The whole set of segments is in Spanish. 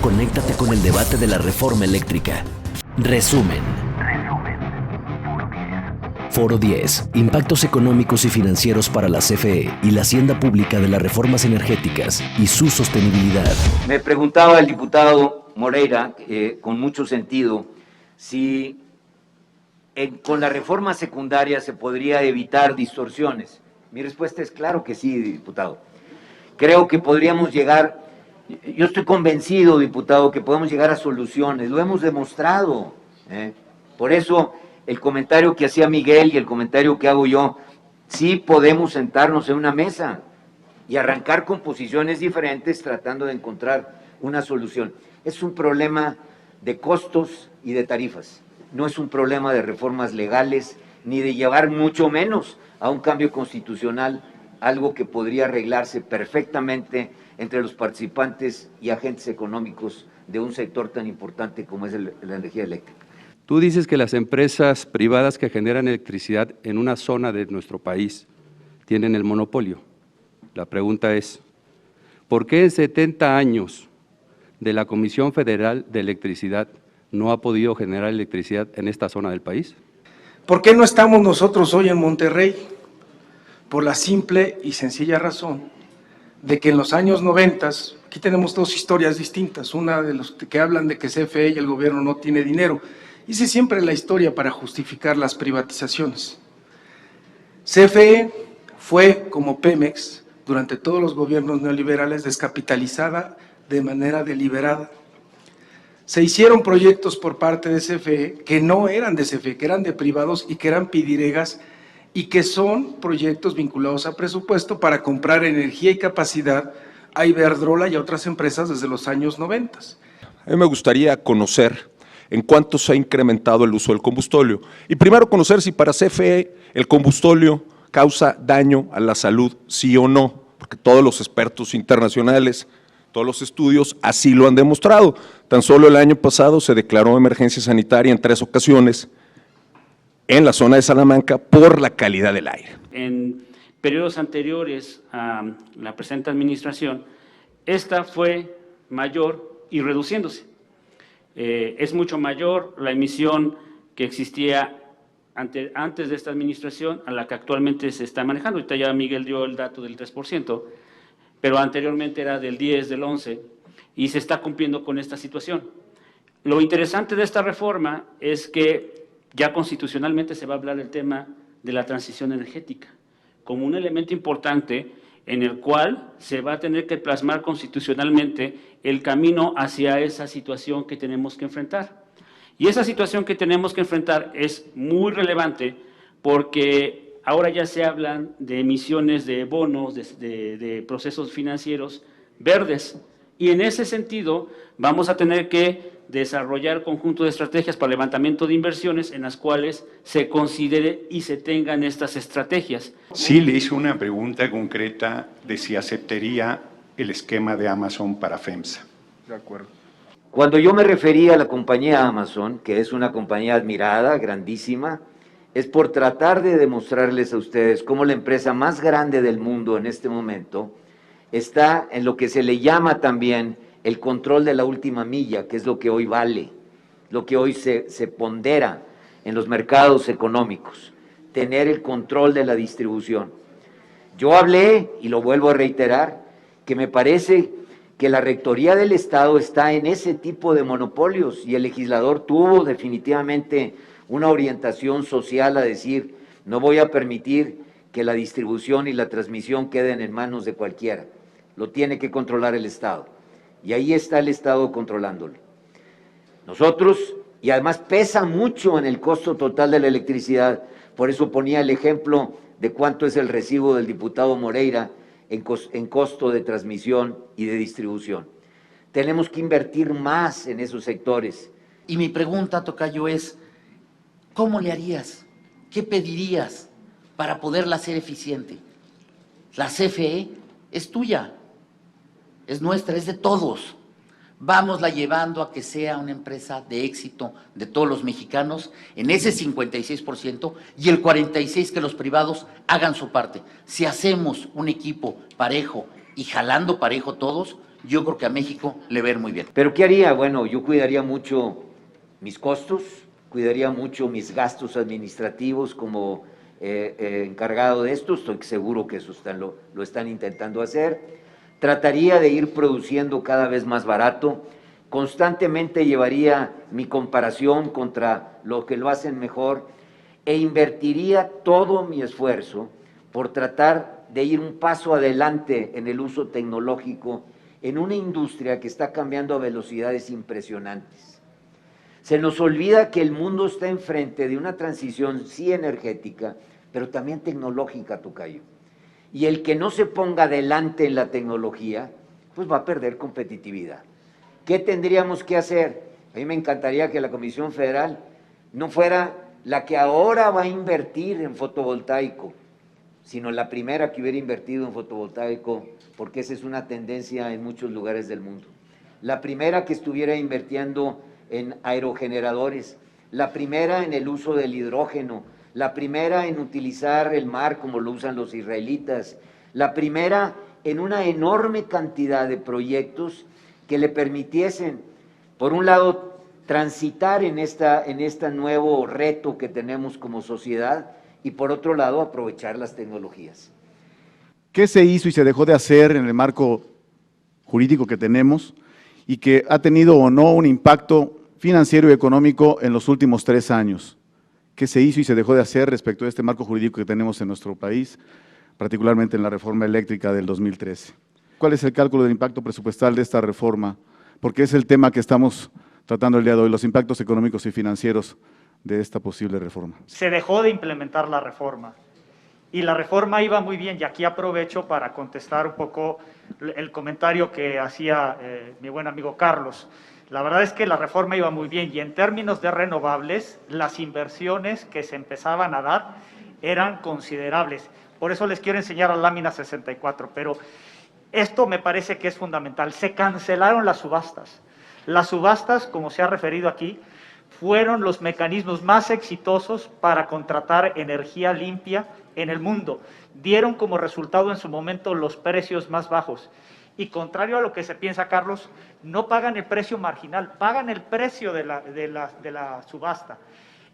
conéctate con el debate de la reforma eléctrica. Resumen. Foro 10. Impactos económicos y financieros para la CFE y la hacienda pública de las reformas energéticas y su sostenibilidad. Me preguntaba el diputado Moreira, con mucho sentido, si con la reforma secundaria se podría evitar distorsiones. Mi respuesta es claro que sí, diputado. Creo que podríamos llegar, yo estoy convencido, diputado, que podemos llegar a soluciones, lo hemos demostrado. Por eso el comentario que hacía Miguel y el comentario que hago yo, sí podemos sentarnos en una mesa y arrancar con posiciones diferentes tratando de encontrar una solución. Es un problema de costos y de tarifas, no es un problema de reformas legales ni de llevar mucho menos a un cambio constitucional, algo que podría arreglarse perfectamente entre los participantes y agentes económicos de un sector tan importante como es la energía eléctrica. Tú dices que las empresas privadas que generan electricidad en una zona de nuestro país tienen el monopolio. La pregunta es, ¿por qué en 70 años de la Comisión Federal de Electricidad no ha podido generar electricidad en esta zona del país? ¿Por qué no estamos nosotros hoy en Monterrey? Por la simple y sencilla razón de que en los años 90, aquí tenemos dos historias distintas, una de los que hablan de que CFE y el gobierno no tiene dinero. Hice siempre la historia para justificar las privatizaciones. CFE fue, como Pemex, durante todos los gobiernos neoliberales, descapitalizada de manera deliberada. Se hicieron proyectos por parte de CFE que no eran de CFE, que eran de privados y que eran pidiregas y que son proyectos vinculados a presupuesto para comprar energía y capacidad a Iberdrola y a otras empresas desde los años 90. A mí me gustaría conocer en cuánto se ha incrementado el uso del combustóleo. Y primero conocer si para CFE el combustóleo causa daño a la salud, sí o no, porque todos los expertos internacionales, todos los estudios así lo han demostrado. Tan solo el año pasado se declaró emergencia sanitaria en 3 ocasiones en la zona de Salamanca por la calidad del aire. En periodos anteriores a la presente administración, esta fue mayor y reduciéndose. Es mucho mayor la emisión que existía antes de esta administración a la que actualmente se está manejando. Ahorita ya Miguel dio el dato del 3%, pero anteriormente era del 10, del 11%, y se está cumpliendo con esta situación. Lo interesante de esta reforma es que ya constitucionalmente se va a hablar del tema de la transición energética como un elemento importante en el cual se va a tener que plasmar constitucionalmente el camino hacia esa situación que tenemos que enfrentar. Y esa situación que tenemos que enfrentar es muy relevante porque ahora ya se hablan de emisiones de bonos, de procesos financieros verdes, y en ese sentido vamos a tener que desarrollar conjunto de estrategias para levantamiento de inversiones en las cuales se considere y se tengan estas estrategias. Sí, le hice una pregunta concreta de si aceptaría el esquema de Amazon para FEMSA. De acuerdo. Cuando yo me refería a la compañía Amazon, que es una compañía admirada, grandísima, es por tratar de demostrarles a ustedes cómo la empresa más grande del mundo en este momento está en lo que se le llama también el control de la última milla, que es lo que hoy vale, lo que hoy se pondera en los mercados económicos, tener el control de la distribución. Yo hablé, y lo vuelvo a reiterar, que me parece que la Rectoría del Estado está en ese tipo de monopolios y el legislador tuvo definitivamente una orientación social a decir, no voy a permitir que la distribución y la transmisión queden en manos de cualquiera, lo tiene que controlar el Estado. Y ahí está el Estado controlándolo. Nosotros, y además pesa mucho en el costo total de la electricidad, por eso ponía el ejemplo de cuánto es el recibo del diputado Moreira en costo de transmisión y de distribución. Tenemos que invertir más en esos sectores. Y mi pregunta, tocayo, es, ¿cómo le harías? ¿Qué pedirías para poderla hacer eficiente? La CFE es tuya, es nuestra, es de todos. Vámosla llevando a que sea una empresa de éxito de todos los mexicanos en ese 56% y el 46% que los privados hagan su parte. Si hacemos un equipo parejo y jalando parejo todos, yo creo que a México le va a ir muy bien. ¿Pero qué haría? Bueno, yo cuidaría mucho mis costos, cuidaría mucho mis gastos administrativos como encargado de esto, estoy seguro que eso lo están intentando hacer. Trataría de ir produciendo cada vez más barato, constantemente llevaría mi comparación contra los que lo hacen mejor e invertiría todo mi esfuerzo por tratar de ir un paso adelante en el uso tecnológico en una industria que está cambiando a velocidades impresionantes. Se nos olvida que el mundo está enfrente de una transición sí energética, pero también tecnológica, tocayo. Y el que no se ponga adelante en la tecnología, pues va a perder competitividad. ¿Qué tendríamos que hacer? A mí me encantaría que la Comisión Federal no fuera la que ahora va a invertir en fotovoltaico, sino la primera que hubiera invertido en fotovoltaico, porque esa es una tendencia en muchos lugares del mundo. La primera que estuviera invirtiendo en aerogeneradores, la primera en el uso del hidrógeno, la primera en utilizar el mar como lo usan los israelitas, la primera en una enorme cantidad de proyectos que le permitiesen, por un lado, transitar en este nuevo reto que tenemos como sociedad y por otro lado, aprovechar las tecnologías. ¿Qué se hizo y se dejó de hacer en el marco jurídico que tenemos y que ha tenido o no un impacto financiero y económico en los últimos 3 años? ¿Qué se hizo y se dejó de hacer respecto a este marco jurídico que tenemos en nuestro país, particularmente en la reforma eléctrica del 2013? ¿Cuál es el cálculo del impacto presupuestal de esta reforma? Porque es el tema que estamos tratando el día de hoy, los impactos económicos y financieros de esta posible reforma. Se dejó de implementar la reforma y la reforma iba muy bien, y aquí aprovecho para contestar un poco el comentario que hacía mi buen amigo Carlos. La verdad es que la reforma iba muy bien y en términos de renovables, las inversiones que se empezaban a dar eran considerables. Por eso les quiero enseñar la lámina 64, pero esto me parece que es fundamental. Se cancelaron las subastas. Las subastas, como se ha referido aquí, fueron los mecanismos más exitosos para contratar energía limpia en el mundo. Dieron como resultado en su momento los precios más bajos. Y contrario a lo que se piensa, Carlos, no pagan el precio marginal, pagan el precio de la subasta.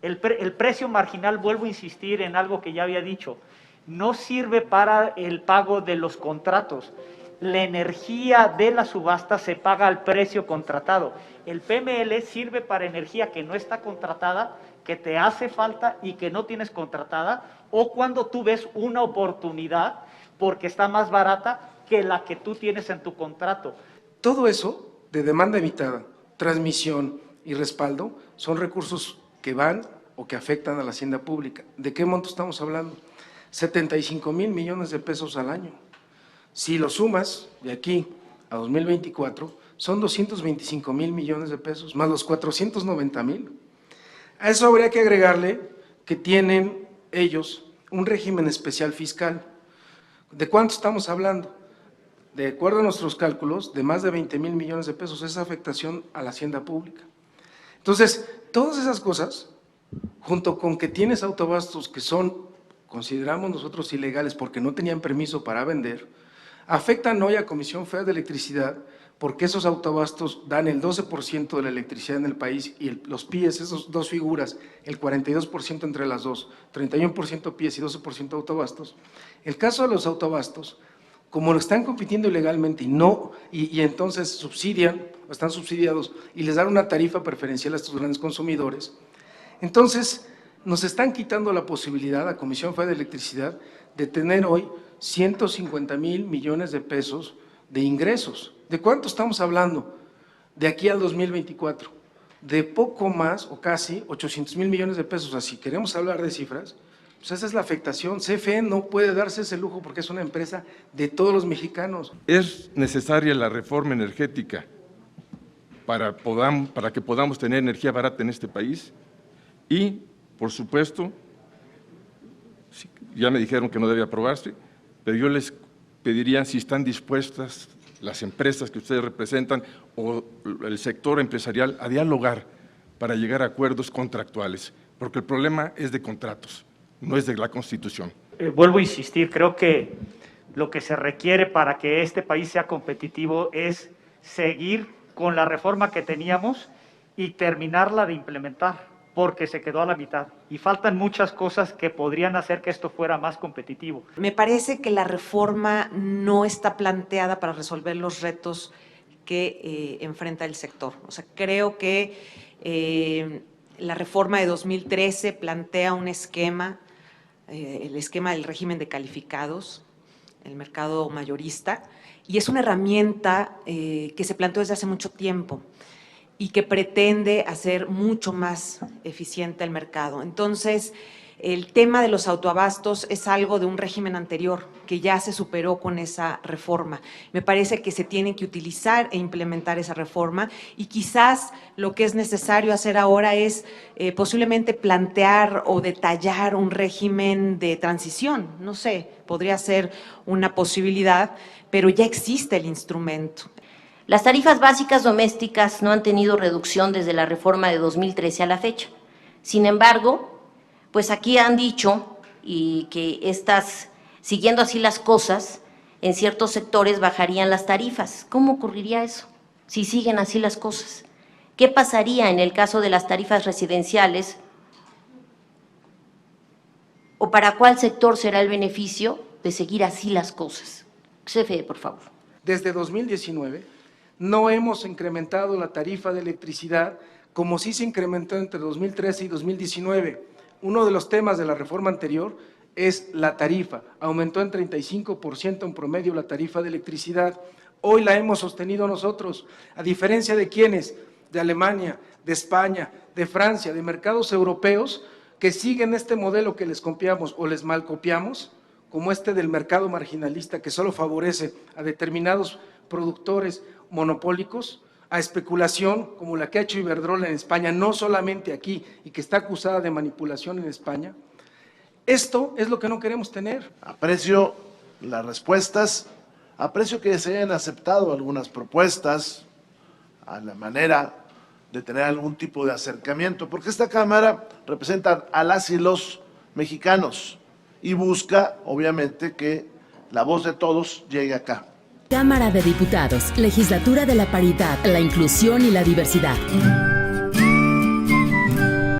El precio marginal, vuelvo a insistir en algo que ya había dicho, no sirve para el pago de los contratos. La energía de la subasta se paga al precio contratado. El PML sirve para energía que no está contratada, que te hace falta y que no tienes contratada, o cuando tú ves una oportunidad porque está más barata que la que tú tienes en tu contrato. Todo eso de demanda evitada, transmisión y respaldo son recursos que van o que afectan a la hacienda pública. ¿De qué monto estamos hablando? 75,000 millones de pesos al año. Si lo sumas de aquí a 2024, son 225,000 millones de pesos, más los 490,000. A eso habría que agregarle que tienen ellos un régimen especial fiscal. ¿De cuánto estamos hablando? De acuerdo a nuestros cálculos, de más de 20,000 millones de pesos, esa afectación a la hacienda pública. Entonces, todas esas cosas, junto con que tienes autoabastos que son, consideramos nosotros, ilegales porque no tenían permiso para vender, afectan hoy a Comisión Federal de Electricidad porque esos autoabastos dan el 12% de la electricidad en el país y los PIEs, esas dos figuras, el 42% entre las dos, 31% PIEs y 12% autoabastos. El caso de los autoabastos, como lo están compitiendo ilegalmente y entonces subsidian, o están subsidiados y les dan una tarifa preferencial a estos grandes consumidores, entonces nos están quitando la posibilidad a Comisión Federal de Electricidad de tener hoy 150,000 millones de pesos de ingresos. ¿De cuánto estamos hablando? De aquí al 2024, de poco más o casi 800,000 millones de pesos. Así queremos hablar de cifras, pues esa es la afectación. CFE no puede darse ese lujo porque es una empresa de todos los mexicanos. Es necesaria la reforma energética para que podamos tener energía barata en este país y, por supuesto, ya me dijeron que no debe aprobarse, pero yo les pediría si están dispuestas las empresas que ustedes representan o el sector empresarial a dialogar para llegar a acuerdos contractuales, porque el problema es de contratos, no es de la Constitución. Vuelvo a insistir, creo que lo que se requiere para que este país sea competitivo es seguir con la reforma que teníamos y terminarla de implementar, porque se quedó a la mitad. Y faltan muchas cosas que podrían hacer que esto fuera más competitivo. Me parece que la reforma no está planteada para resolver los retos que enfrenta el sector. O sea, creo que la reforma de 2013 plantea un esquema, el esquema del régimen de calificados, el mercado mayorista, y es una herramienta que se planteó desde hace mucho tiempo y que pretende hacer mucho más eficiente el mercado. Entonces, el tema de los autoabastos es algo de un régimen anterior que ya se superó con esa reforma. Me parece que se tiene que utilizar e implementar esa reforma y quizás lo que es necesario hacer ahora es posiblemente plantear o detallar un régimen de transición. No sé, podría ser una posibilidad, pero ya existe el instrumento. Las tarifas básicas domésticas no han tenido reducción desde la reforma de 2013 a la fecha. Sin embargo, pues aquí han dicho y que siguiendo así las cosas, en ciertos sectores bajarían las tarifas. ¿Cómo ocurriría eso si siguen así las cosas? ¿Qué pasaría en el caso de las tarifas residenciales? ¿O para cuál sector será el beneficio de seguir así las cosas? CFE, por favor. Desde 2019 no hemos incrementado la tarifa de electricidad como sí se incrementó entre 2013 y 2019. Uno de los temas de la reforma anterior es la tarifa. Aumentó en 35% en promedio la tarifa de electricidad. Hoy la hemos sostenido nosotros, a diferencia de quienes, de Alemania, de España, de Francia, de mercados europeos, que siguen este modelo que les copiamos o les mal copiamos, como este del mercado marginalista que solo favorece a determinados productores monopólicos, a especulación como la que ha hecho Iberdrola en España, no solamente aquí, y que está acusada de manipulación en España. Esto es lo que no queremos tener. Aprecio las respuestas, aprecio que se hayan aceptado algunas propuestas a la manera de tener algún tipo de acercamiento, porque esta Cámara representa a las y los mexicanos y busca, obviamente, que la voz de todos llegue acá. Cámara de Diputados, Legislatura de la Paridad, la Inclusión y la Diversidad.